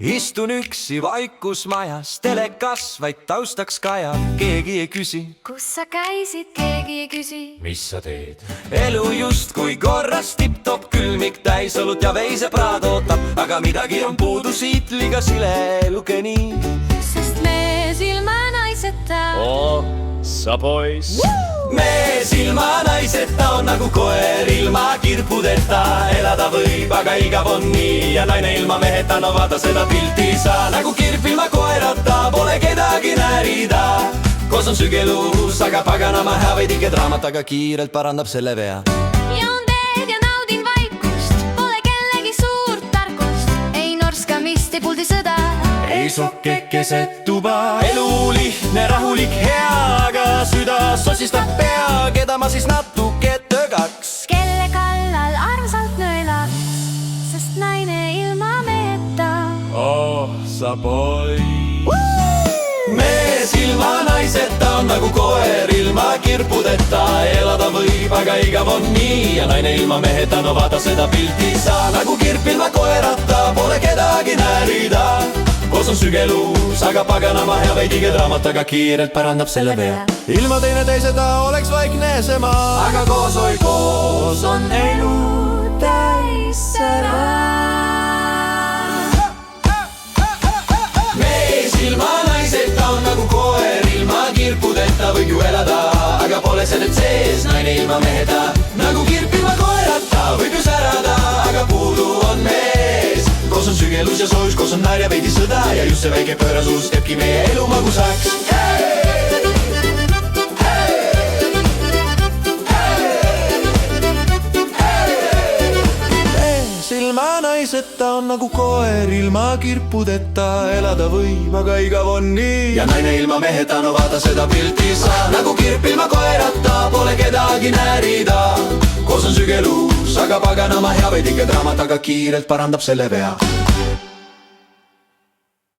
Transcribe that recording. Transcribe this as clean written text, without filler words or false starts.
Istun üksi vaikus majas, telekas vaid taustaks kajab, keegi ei küsi. Kus sa käisid, keegi ei küsi. Mis sa teed? Elu justkui korras tipp-topp, külmik täisolut ja veisepraad ootab, aga midagi on puudu siit, liiga sile eluke nii. Sest mees ilma naiseta sa poiss Mees ilma naiseta on nagu koer ilma kirpudeta. Elada võib, aga igav on nii, ja naine ilma meheta, no vaata seda pilti sa. Nagu kirp ilma koerata, pole kedagi näärida. Koos on sügelus, aga paganama hea või tige draamat, aga kiirelt parandab selle vea. Joon teed ja naudin vaikust, pole kellegi suurt tarkust. Ei norskamist, ei puldi sõda, ei sokke keset tuba. Elu lihtne, rahulik, hea, aga süda sosistab pea. Keda ma siis natuke tögaks? kelle kallal armsalt nõelaks, sest naine ilma meheta. Sa poiss Mees ilma naiseta on nagu koer ilma kirpudeta. Elada võib, aga igav on nii, ja naine ilma meheta, no vaata seda pilti sa. Nagu kirp ilma koerata, pole kedagi näärida. Koos on sügelus, aga paganama hea või tige draamat, aga kiirelt parandab selle vea. Ilma teineteiseta oleks vaikne see maa, aga koos, oi koos on elu täis sära. Mees ilma naiseta on nagu koer ilma kirpudeta. Võib ju elada, aga pole sellest sees, naine ilma meheta. Nagu kirp ilma koerata, võib ju särada, aga puudu on mees. Koos on sügelus ja soojus, koos on naer ja veidi sõda, ja just see väike pöörasus teebki meie elu magusaks. Mees ilma naiseta on nagu koer ilma kirpudeta. Elada võib, aga igav on nii, ja naine ilma meheta, no vaata seda pilti sa. Nagu kirp ilma koerata, pole kedagi näärida. Koos on sügelus, aga paganama hea või tige draamat, aga kiirelt parandab selle vea.